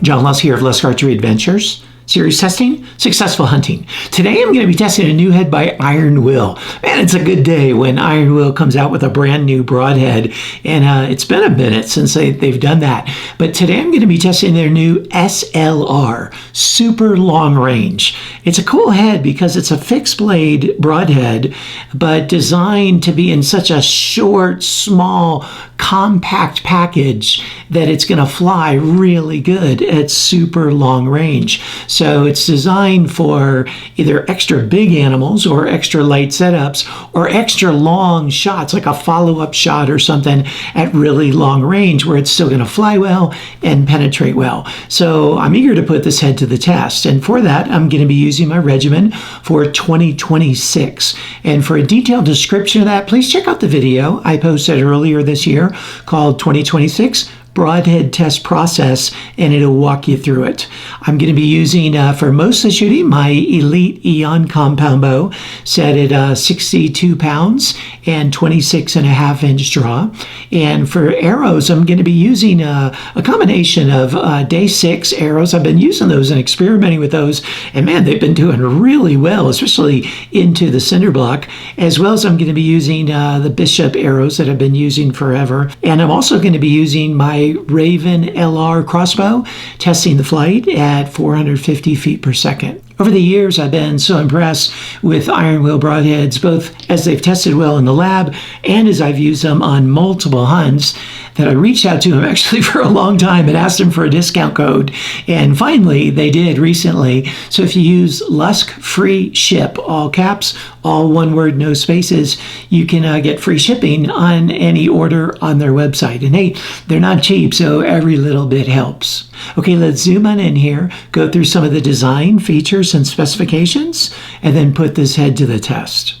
John Lusk here of Lusk Archery Adventures. Series testing, successful hunting. Today I'm going to be testing a new head by Iron Will. Man, it's a good day when Iron Will comes out with a brand new broadhead, and it's been a minute since they've done that. But today I'm going to be testing their new SLR, super long range. It's a cool head because it's a fixed blade broadhead, but designed to be in such a short, small, compact package that it's going to fly really good at super long range. So it's designed for either extra big animals or extra light setups or extra long shots, like a follow-up shot or something at really long range where it's still going to fly well and penetrate well. So I'm eager to put this head to the test. And for that, I'm going to be using my regimen for 2026. And for a detailed description of that, please check out the video I posted earlier this year called 2026 Broadhead Test Process, and it'll walk you through it. I'm going to be using, for most of the shooting, my Elite Eon Compound bow set at 62 pounds and 26.5 inch draw. And for arrows, I'm going to be using a combination of day 6 arrows. I've been using those and experimenting with those, and man, they've been doing really well, especially into the cinder block, as well as I'm going to be using the Bishop arrows that I've been using forever. And I'm also going to be using my Ravin LR crossbow, testing the flight at 450 feet per second. Over the years, I've been so impressed with Iron Will broadheads, both as they've tested well in the lab and as I've used them on multiple hunts, that I reached out to them actually for a long time and asked them for a discount code. And finally, they did recently. So if you use Lusk Free Ship, all caps, all one word, no spaces, you can get free shipping on any order on their website. And hey, they're not cheap, so every little bit helps. Okay, let's zoom on in here, go through some of the design features and specifications, and then put this head to the test.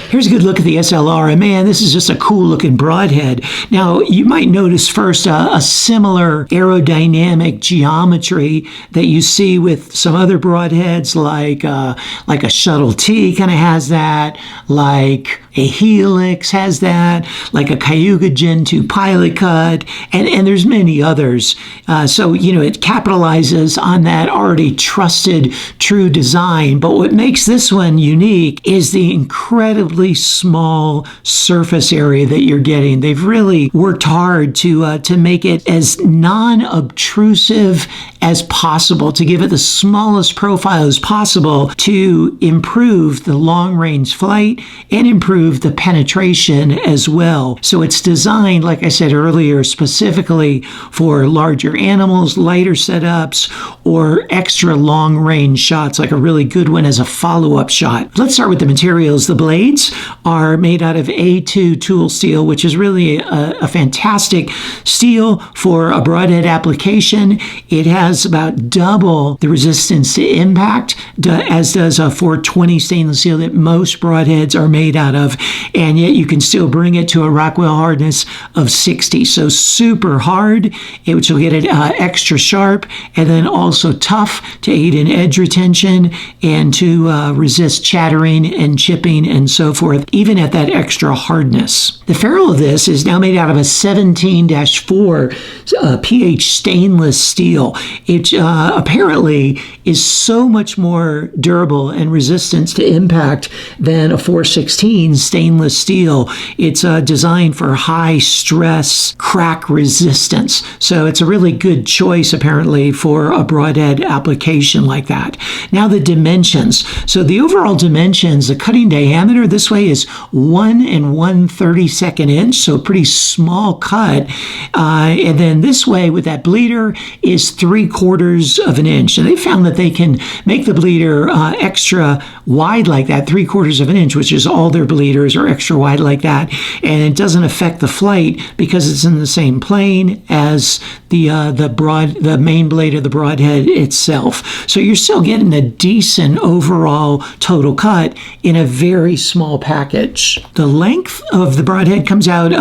Here's a good look at the SLR, and man, this is just a cool looking broadhead. Now, you might notice first a similar aerodynamic geometry that you see with some other broadheads, like a Shuttle T kind of has that, like a Helix has that, like a Cayuga Gen 2 Pilot Cut, and there's many others. So, it capitalizes on that already trusted, true design. But what makes this one unique is the incredibly small surface area that you're getting. They've really worked hard to make it as non-obtrusive as possible, to give it the smallest profile as possible to improve the long-range flight and improve the penetration as well. So it's designed, like I said earlier, specifically for larger animals, lighter setups, or extra long-range shots, like a really good one as a follow-up shot. Let's start with the materials. The blades are made out of A2 tool steel, which is really a fantastic steel for a broadhead application. It has about double the resistance to impact, as does a 420 stainless steel that most broadheads are made out of, and yet you can still bring it to a Rockwell hardness of 60. So super hard, which will get it extra sharp, and then also tough to aid in edge retention and to resist chattering and chipping and so forth, even at that extra hardness. The ferrule of this is now made out of a 17-4 pH stainless steel. It apparently is so much more durable and resistant to impact than a 416 stainless steel. It's designed for high stress crack resistance. So it's a really good choice apparently for a broadhead application like that. Now the dimensions. So the overall dimensions, the cutting diameter this way is 1 1/32 inch, so a pretty small cut. And then this way with that bleeder is 3/4 of an inch. And they found that they can make the bleeder extra wide like that, 3/4 of an inch, which is all their bleeders are extra wide like that. And it doesn't affect the flight because it's in the same plane as the main blade of the broadhead itself. So you're still getting a decent overall total cut in a very small package. The length of the broadhead comes out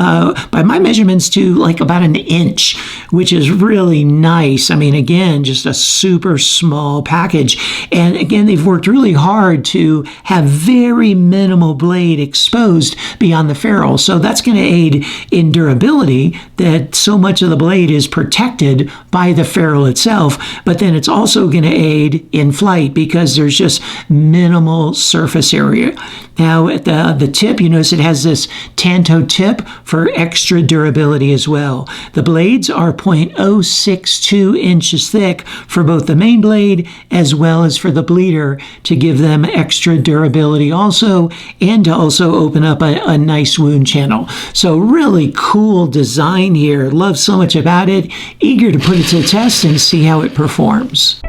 by my measurements to like about an inch, which is really nice. I mean, again, just a super small package. And again, they've worked really hard to have very minimal blade exposed beyond the ferrule. So that's going to aid in durability, that so much of the blade is protected protected by the ferrule itself, but then it's also going to aid in flight because there's just minimal surface area. Now at the tip, you notice it has this tanto tip for extra durability as well. The blades are 0.062 inches thick for both the main blade as well as for the bleeder to give them extra durability also, and to also open up a nice wound channel. So really cool design here. Love so much about it. Eager to put it to the test and see how it performs.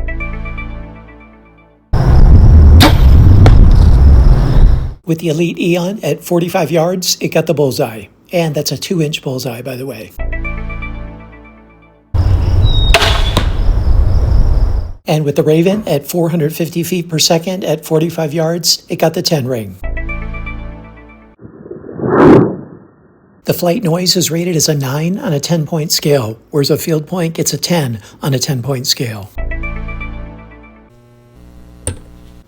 With the Elite Eon at 45 yards, it got the bullseye. And that's a 2-inch bullseye, by the way. And with the Ravin at 450 feet per second at 45 yards, it got the 10 ring. The flight noise is rated as a 9 on a 10-point scale, whereas a field point gets a 10 on a 10-point scale.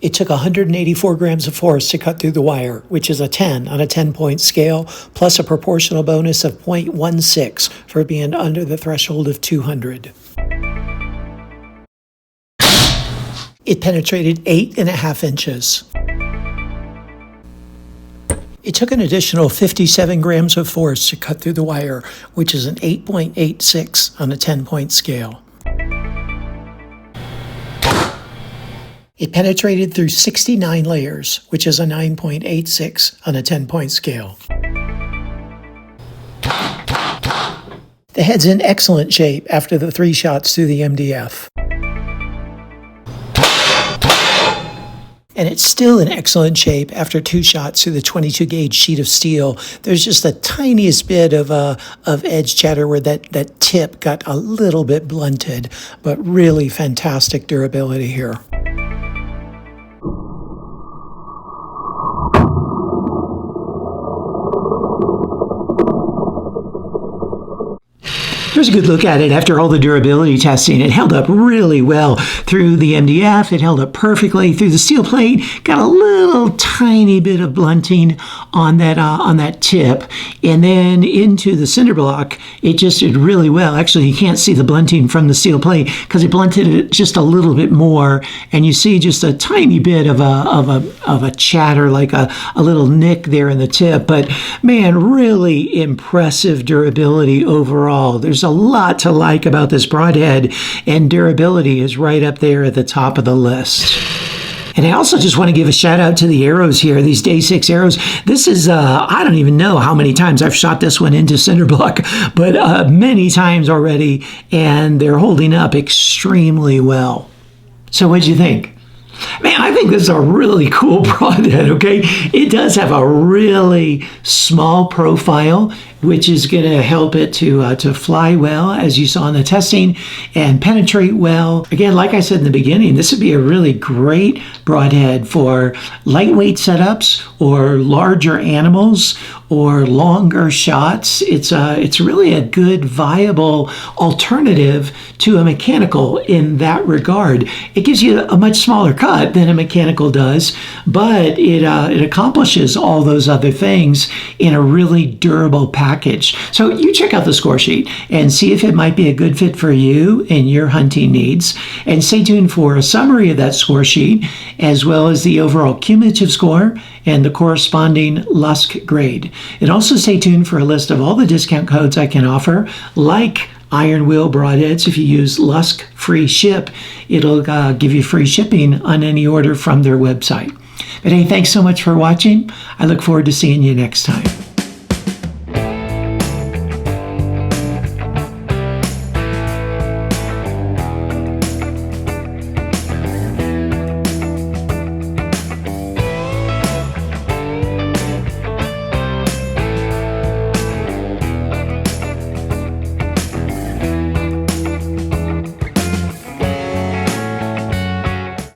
It took 184 grams of force to cut through the wire, which is a 10 on a 10-point scale, plus a proportional bonus of 0.16 for being under the threshold of 200. It penetrated 8.5 inches. It took an additional 57 grams of force to cut through the wire, which is an 8.86 on a 10-point scale. It penetrated through 69 layers, which is a 9.86 on a 10-point scale. The head's in excellent shape after the 3 shots through the MDF. And it's still in excellent shape after 2 shots through the 22 gauge sheet of steel. There's just the tiniest bit of edge chatter where that tip got a little bit blunted, but really fantastic durability here. Here's a good look at it after all the durability testing. It held up really well through the MDF. It held up perfectly through the steel plate. Got a little tiny bit of blunting on that tip, and then into the cinder block. It just did really well. Actually, you can't see the blunting from the steel plate because it blunted it just a little bit more, and you see just a tiny bit of a chatter, like a little nick there in the tip. But man, really impressive durability overall. There's a lot to like about this Broadhead, and durability is right up there at the top of the list. And I also just want to give a shout out to the arrows here, these Day 6 arrows. This is, I don't even know how many times I've shot this one into cinder block, but many times already, and they're holding up extremely well. So what'd you think? Man, I think this is a really cool Broadhead, okay? It does have a really small profile, which is going to help it to fly well, as you saw in the testing, and penetrate well. Again, like I said in the beginning, this would be a really great Broadhead for lightweight setups or larger animals or longer shots. It's really a good, viable alternative to a mechanical in that regard. It gives you a much smaller cut than a mechanical does, but it accomplishes all those other things in a really durable package. So you check out the score sheet and see if it might be a good fit for you and your hunting needs. And stay tuned for a summary of that score sheet, as well as the overall cumulative score and the corresponding Lusk grade. And also stay tuned for a list of all the discount codes I can offer, like Iron Will Broadheads. If you use Lusk Free Ship, it'll give you free shipping on any order from their website. But hey, thanks so much for watching. I look forward to seeing you next time.